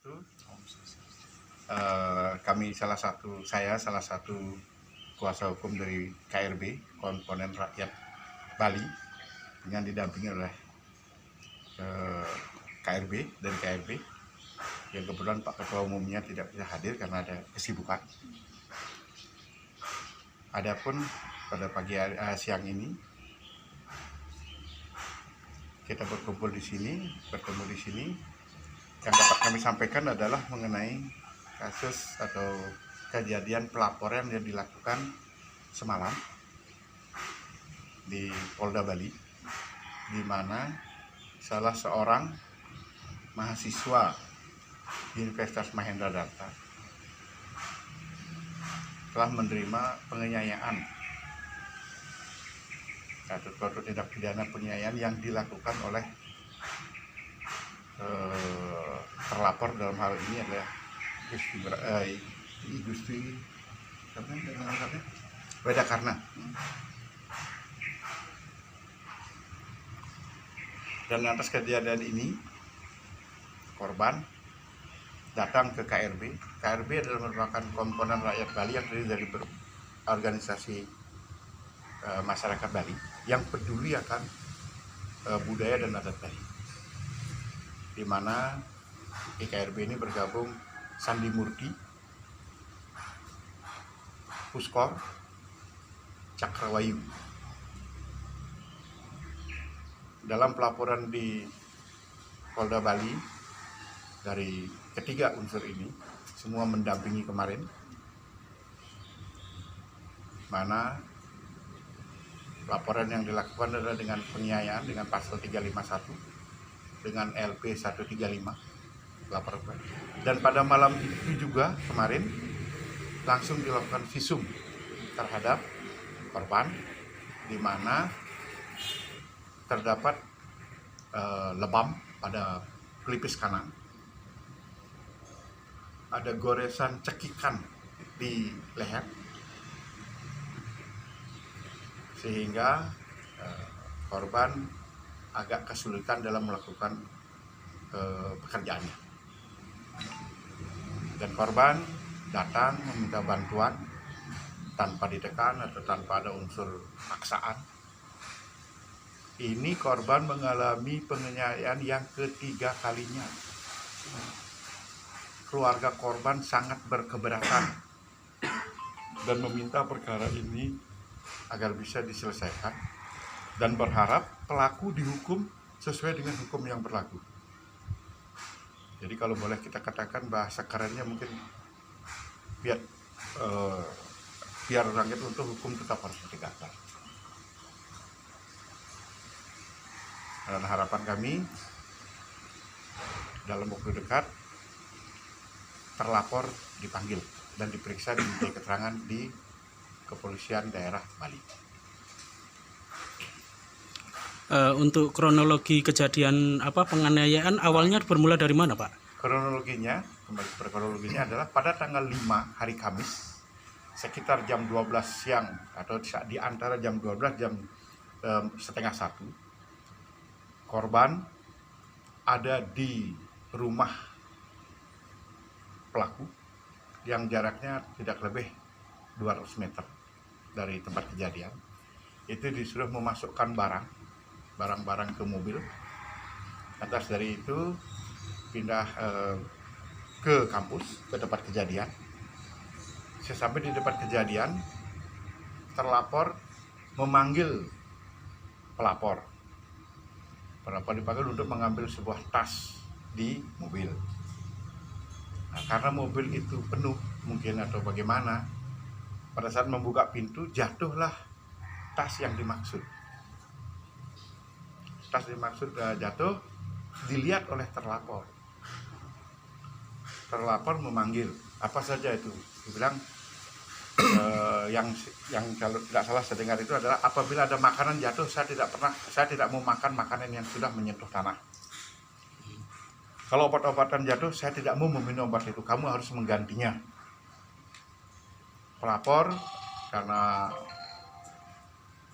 Swastiastu. Saya salah satu kuasa hukum dari KRB, Komponen Rakyat Bali, dengan didampingi oleh KRB dari KRB yang kebetulan Pak Ketua Umumnya tidak bisa hadir karena ada kesibukan. Adapun pada siang ini kita bertemu di sini. Yang dapat kami sampaikan adalah mengenai kasus atau kejadian pelaporan yang dilakukan semalam di Polda Bali, di mana salah seorang mahasiswa Universitas Mahendradatta telah menerima penganiayaan atau suatu tindak pidana penganiayaan yang dilakukan oleh terlapor dalam hal ini adalah Gusti Wedakarna. Dan atas kejadian ini korban datang ke KRB. KRB adalah merupakan komponen rakyat Bali yang terdiri dari organisasi masyarakat Bali yang peduli akan budaya dan adat Bali, di mana di KRB ini bergabung Sandi Murti, Puskor, Cakrawayu. Dalam pelaporan di Polda Bali dari ketiga unsur ini, semua mendampingi kemarin, mana laporan yang dilakukan adalah dengan penganiayaan dengan pasal 351 dengan LP 135 laporan. Dan pada malam itu juga kemarin langsung dilakukan visum terhadap korban, di mana terdapat lebam pada pelipis kanan, ada goresan cekikan di leher, sehingga korban agak kesulitan dalam melakukan pekerjaannya. Dan korban datang meminta bantuan tanpa ditekan atau tanpa ada unsur paksaan. Ini korban mengalami penganiayaan yang ketiga kalinya. Keluarga korban sangat berkeberatan dan meminta perkara ini agar bisa diselesaikan dan berharap pelaku dihukum sesuai dengan hukum yang berlaku. Jadi kalau boleh kita katakan bahasa kerennya mungkin biar rakyat untuk hukum tetap harus ditegakkan. Dan harapan kami dalam waktu dekat terlapor dipanggil dan diperiksa dimintai keterangan di Kepolisian Daerah Bali. Untuk kronologi kejadian penganiayaan awalnya bermula dari mana, Pak? Kronologinya adalah pada tanggal 5 hari Kamis sekitar jam 12 siang atau di antara jam 12 jam setengah 1, korban ada di rumah pelaku yang jaraknya tidak lebih 200 meter dari tempat kejadian. Itu disuruh memasukkan barang-barang ke mobil. Atas dari itu pindah ke kampus, ke tempat kejadian. Sesampai di tempat kejadian, terlapor memanggil pelapor dipanggil untuk mengambil sebuah tas di mobil. Nah, karena mobil itu penuh mungkin atau bagaimana, pada saat membuka pintu jatuhlah tas yang dimaksud. Tas dimaksud jatuh, dilihat oleh terlapor. Terlapor memanggil apa saja itu, dibilang yang kalau tidak salah saya dengar itu adalah apabila ada makanan jatuh, saya tidak mau makan makanan yang sudah menyentuh tanah. Kalau obat-obatan jatuh, saya tidak mau meminum obat itu, kamu harus menggantinya. Pelapor karena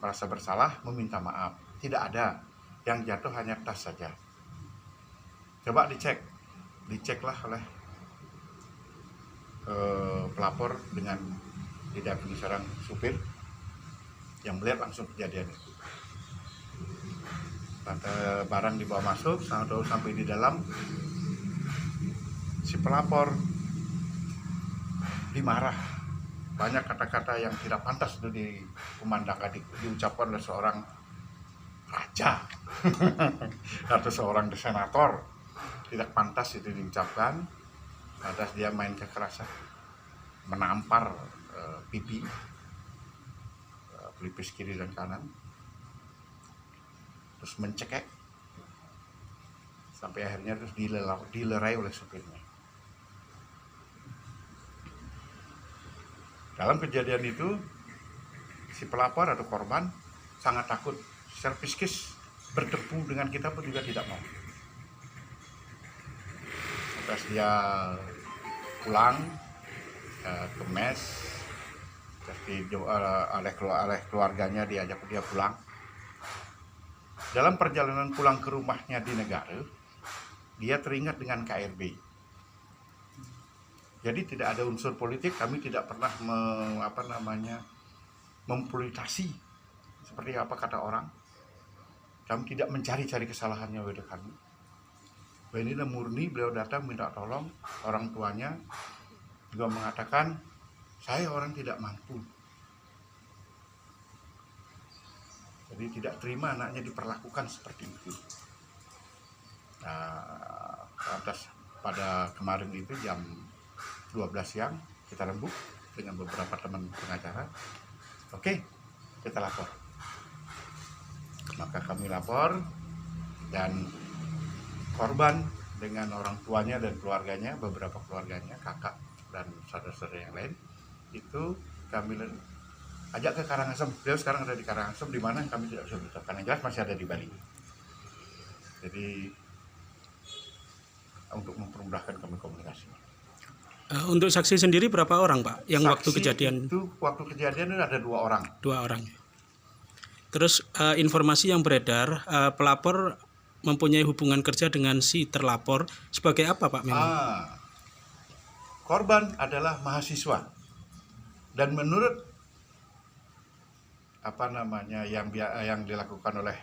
merasa bersalah meminta maaf, tidak ada, yang jatuh hanya tas saja. Coba diceklah oleh pelapor dengan didampingi seorang supir yang melihat langsung kejadian itu. Pada barang dibawa masuk, sampai di dalam, si pelapor dimarah. Banyak kata-kata yang tidak pantas itu dikumandangkan, diucapkan oleh seorang raja atau seorang senator. Tidak pantas itu diucapkan. Atas dia main kekerasan, menampar pipi, pelipis kiri dan kanan, terus mencekek, sampai akhirnya terus dilerai oleh supirnya. Dalam kejadian itu, si pelapor atau korban sangat takut, secara psikis bertemu dengan kita pun juga tidak mau. Terus dia pulang ke mes, oleh keluarganya diajak dia pulang. Dalam perjalanan pulang ke rumahnya di negara, dia teringat dengan KRB. Jadi tidak ada unsur politik, kami tidak pernah mempolitisasi seperti apa kata orang. Kami tidak mencari-cari kesalahannya oleh kami. Ini murni beliau datang minta tolong, orang tuanya juga mengatakan, saya orang tidak mampu. Jadi tidak terima anaknya diperlakukan seperti itu. Nah, atas pada kemarin itu jam 12 siang kita rembuk dengan beberapa teman pengacara. Oke, kita lapor. Maka kami lapor, dan korban dengan orang tuanya dan keluarganya, beberapa keluarganya, kakak dan saudara-saudara yang lain, itu kami ajak ke Karangasem. Beliau sekarang ada di Karangasem, di mana kami tidak bisa beritahukan, yang jelas masih ada di Bali. Jadi untuk mempermudahkan kami komunikasi. Untuk saksi sendiri berapa orang, Pak? Yang Saksi waktu kejadian? Waktu kejadian itu ada 2 orang. 2 orang. Terus informasi yang beredar, pelapor mempunyai hubungan kerja dengan si terlapor sebagai apa, Pak? Korban adalah mahasiswa, dan menurut yang dilakukan oleh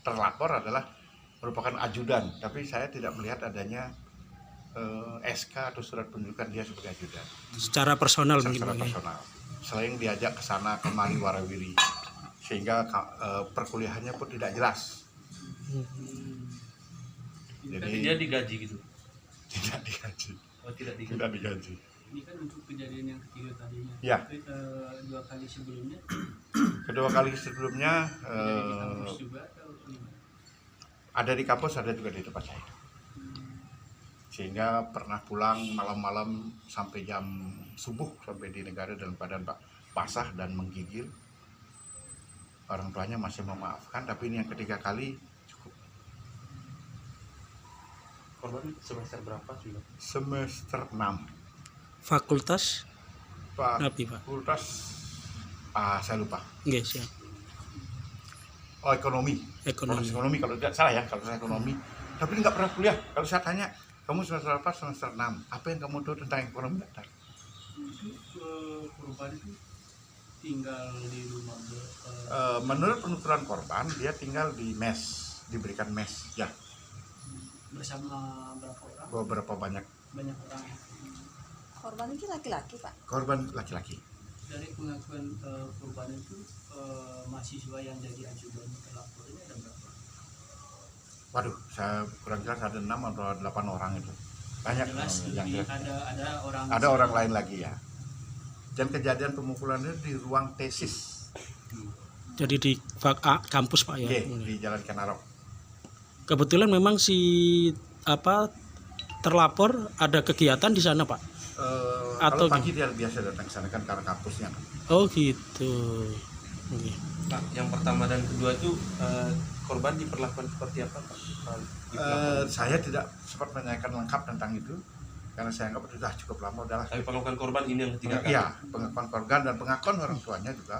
terlapor adalah merupakan ajudan, tapi saya tidak melihat adanya SK atau surat penunjukan dia sebagai ajudan. Secara personal mungkin, Secara personal. Selain diajak ke sana kemari warawiri, sehingga perkuliahannya pun tidak jelas. Jadi dia digaji gitu? Tidak digaji. Oh, tidak digaji. Tidak digaji. Ini kan untuk kejadian yang ketiga tadinya. Ya. Dua kali sebelumnya. Kedua kali sebelumnya Ada di kampus juga atau gimana? ada di kampus, ada juga di tempat saya. Sehingga pernah pulang malam-malam sampai jam subuh, sampai di negara dalam keadaan basah dan menggigil. Orang tuanya masih memaafkan, tapi ini yang ketiga kali cukup. Korban semester berapa sih? Semester 6. Fakultas Nabi, Pak. Fakultas saya lupa. Nggih, siap. Oh, ekonomi. Ekonomi. Fakultas ekonomi kalau tidak salah ya, kalau saya ekonomi. Tapi nggak pernah kuliah. Kalau saya tanya, kamu semester apa? Semester 6. Apa yang kamu tahu tentang ekonomi? Nggak tahu. Korban itu tinggal di rumah Menurut penuturan korban, dia tinggal di mes, diberikan mes, ya. bersama berapa orang? Beberapa banyak. Banyak orang. Korban ini laki-laki, Pak. Korban laki-laki. Dari pengakuan korban itu mahasiswa yang jadi ajudan terlapor ini ada berapa? Waduh, saya kurang jelas, ada 6 atau 8 orang itu. Banyak Jelas yang lebih jelas. ada orang. Ada orang lain lagi ya. Dan kejadian pemukulannya di ruang tesis. Jadi di kampus, Pak, ya. Di Jalan Kenarok. Kebetulan memang si terlapor ada kegiatan di sana, Pak. Kalau Atau pagi dia biasa datang ke sana kan karena kampusnya. Oh, gitu. Oke. Pak, yang pertama dan kedua itu korban diperlakukan seperti apa, Pak? Saya tidak sempat menanyakan lengkap tentang itu karena saya anggap itu sudah cukup lama udahlah. Tapi pengakuan korban ini yang ketiga kali. Iya, pengakuan korban dan pengakuan orang tuanya juga.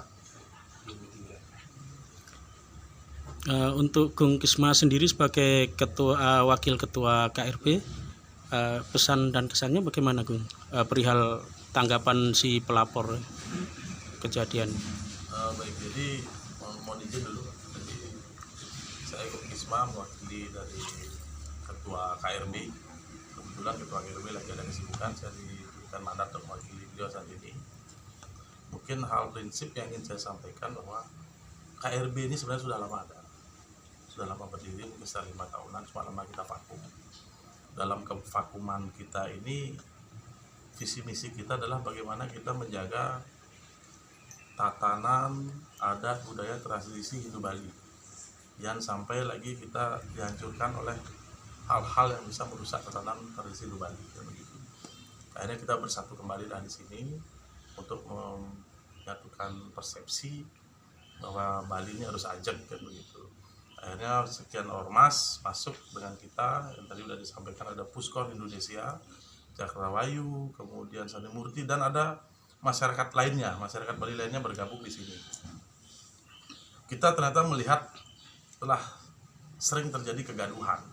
Untuk Gung Kisma sendiri sebagai wakil ketua KRB, pesan dan kesannya bagaimana, Gung? Perihal tanggapan si pelapor kejadian. Baik, jadi mohon izin dulu. Jadi saya Gung Kisma, mewakili dari Ketua KRB. Kebetulan Ketua KRB lagi ada kesibukan, saya diberikan mandat untuk mewakili beliau saat ini. Mungkin hal prinsip yang ingin saya sampaikan bahwa KRB ini sebenarnya sudah lama ada, sudah lama berdiri, mungkin sekitar 5 tahunan, cuma lama kita vakum. Dalam kevakuman kita ini, visi misi kita adalah bagaimana kita menjaga tatanan, adat, budaya, tradisi Hindu Bali. Jangan sampai lagi kita dihancurkan oleh hal-hal yang bisa merusak tatanan tradisi Hindu Bali. Begitu. Akhirnya kita bersatu kembali di sini untuk menyatukan persepsi bahwa Bali ini harus ajak, kan begitu. Akhirnya sekian ormas masuk dengan kita, yang tadi sudah disampaikan ada Puskor Indonesia, Cakrawayu, kemudian Sani Murti, dan ada masyarakat lainnya, masyarakat Bali lainnya bergabung di sini. Kita ternyata melihat telah sering terjadi kegaduhan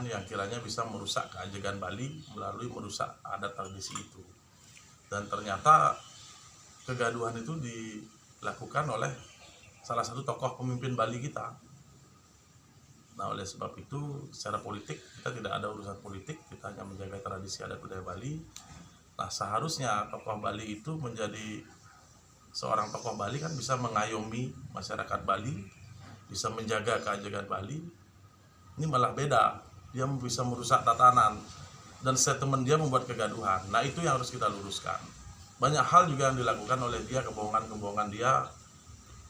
yang kiranya bisa merusak keajegan Bali melalui merusak adat tradisi itu. Dan ternyata kegaduhan itu dilakukan oleh salah satu tokoh pemimpin Bali kita. Nah, oleh sebab itu secara politik kita tidak ada urusan politik, kita hanya menjaga tradisi adat budaya Bali. Nah, seharusnya tokoh Bali itu menjadi seorang tokoh Bali kan bisa mengayomi masyarakat Bali, bisa menjaga keajegan Bali. Ini malah beda, dia bisa merusak tatanan dan statement dia membuat kegaduhan. Nah, itu yang harus kita luruskan. Banyak hal juga yang dilakukan oleh dia, kebohongan-kebohongan dia,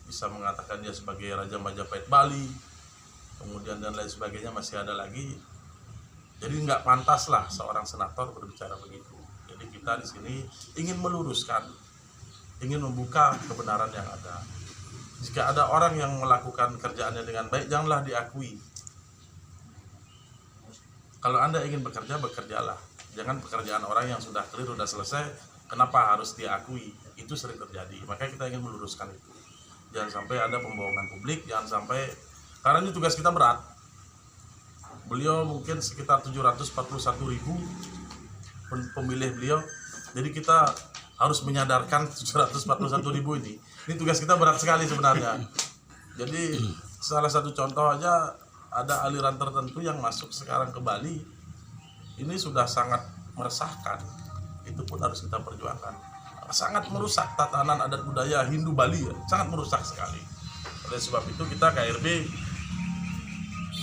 bisa mengatakan dia sebagai Raja Majapahit Bali, kemudian dan lain sebagainya masih ada lagi. Jadi nggak pantas lah seorang senator berbicara begitu. Jadi kita di sini ingin meluruskan, ingin membuka kebenaran yang ada. Jika ada orang yang melakukan kerjaannya dengan baik, janganlah diakui. Kalau Anda ingin bekerja, bekerjalah. Jangan pekerjaan orang yang sudah clear, sudah selesai, kenapa harus diakui? Itu sering terjadi. Makanya kita ingin meluruskan itu. Jangan sampai ada pembohongan publik, jangan sampai, karena ini tugas kita berat. Beliau mungkin sekitar 741.000 pemilih beliau, jadi kita harus menyadarkan 741.000 ini. Ini tugas kita berat sekali sebenarnya. Jadi salah satu contoh aja, ada aliran tertentu yang masuk sekarang ke Bali, ini sudah sangat meresahkan. Itu pun harus kita perjuangkan. Sangat merusak tatanan adat budaya Hindu Bali, ya. Sangat merusak sekali. Oleh sebab itu kita KRB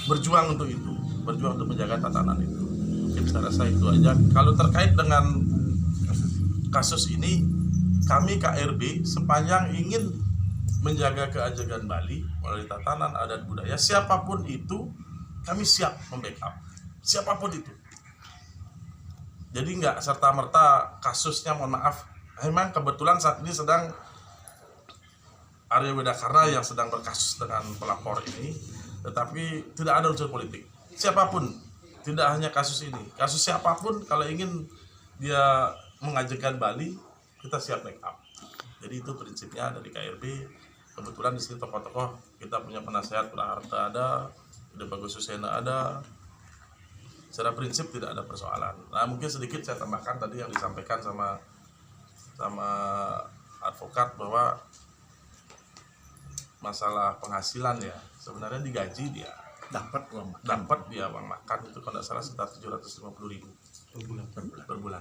berjuang untuk itu, berjuang untuk menjaga tatanan itu. Mungkin saya rasa itu aja. Kalau terkait dengan kasus ini, kami KRB sepanjang ingin menjaga keajegan Bali melalui tatanan adat budaya, siapapun itu kami siap membackup, siapapun itu. Jadi nggak serta-merta kasusnya, mohon maaf, memang kebetulan saat ini sedang Arya Widakarna yang sedang berkasus dengan pelapor ini, tetapi tidak ada unsur politik. Siapapun, tidak hanya kasus ini, kasus siapapun kalau ingin dia mengajekan Bali, kita siap backup. Jadi itu prinsipnya dari KRB. Kebetulan di sini tokoh-tokoh, kita punya penasehat Praharta ada, Ide Bagus Susena ada. Secara prinsip tidak ada persoalan. Nah, mungkin sedikit saya tambahkan tadi yang disampaikan sama advokat bahwa masalah penghasilan ya, sebenarnya digaji dia Dapat uang makan. dapat dia uang makan itu kalau tidak salah sekitar 750.000 per bulan.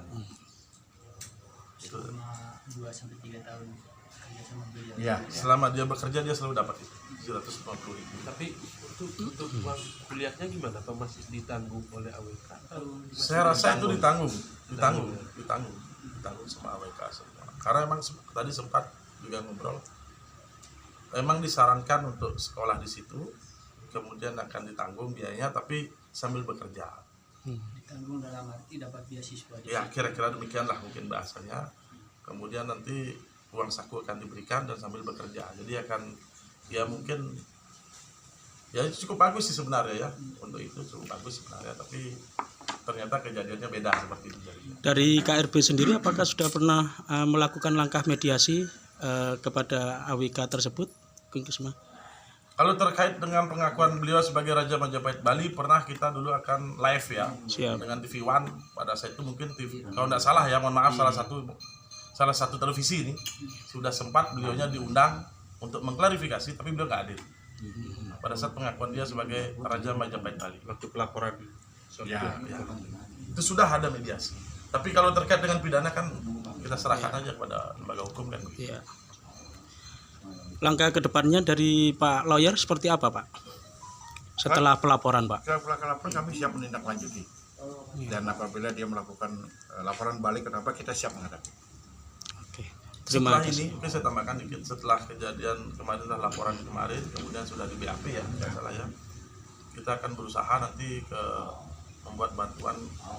Itu Selama 2-3 tahun kerja sama beliau. Ya, selama dia bekerja dia selalu dapat itu 750.000. Tapi untuk uang kuliahnya gimana? Atau masih ditanggung oleh AWK? Saya rasa itu ditanggung sama AWK semua. Karena emang tadi sempat juga ngobrol, memang disarankan untuk sekolah di situ, kemudian akan ditanggung biayanya, tapi sambil bekerja. Ditanggung dalam arti dapat beasiswa. Ya, kira-kira demikianlah mungkin bahasanya. Kemudian nanti uang saku akan diberikan dan sambil bekerja. Jadi akan, ya mungkin, ya cukup bagus sih sebenarnya ya, untuk itu cukup bagus sebenarnya, tapi ternyata kejadiannya beda seperti itu jadinya. Dari KRB sendiri apakah sudah pernah melakukan langkah mediasi kepada AWK tersebut, Gung Kisma? Kalau terkait dengan pengakuan beliau sebagai Raja Majapahit Bali, pernah kita dulu akan live ya Siap. dengan TV One. Pada saat itu mungkin TV, kalau tidak salah ya, mohon maaf, salah satu televisi ini sudah sempat beliaunya diundang untuk mengklarifikasi, tapi beliau nggak hadir. Pada saat pengakuan dia sebagai Raja Majapahit Bali. Waktu pelaporan. Ya. Itu sudah ada mediasi. Tapi kalau terkait dengan pidana kan kita serahkan aja kepada lembaga hukum kan. Iya. Langkah kedepannya dari Pak Lawyer seperti apa, Pak? Setelah pelaporan, Pak. Setelah laporan kami siap menindaklanjuti. Dan apabila dia melakukan laporan balik, kenapa kita siap menghadapi. Oke. Terima Setelah kasih. ini, mungkin saya tambahkan dikit, setelah kejadian kemarin, setelah laporan kemarin, kemudian sudah di BAP ya, tidak salah ya, kita akan berusaha nanti membuat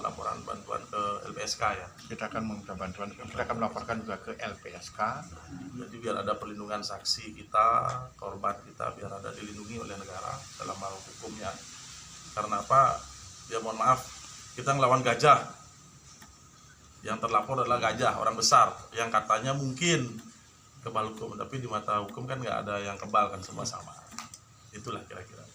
laporan bantuan ke LPSK ya. Kita akan meminta bantuan, kita akan melaporkan juga ke LPSK. Jadi biar ada perlindungan saksi kita, korban kita, biar ada dilindungi oleh negara dalam hal hukumnya. Karena apa? Ya mohon maaf, kita ngelawan gajah. Yang terlapor adalah gajah, orang besar, yang katanya mungkin kebal hukum, tapi di mata hukum kan nggak ada yang kebal, kan semua sama. Itulah kira-kira.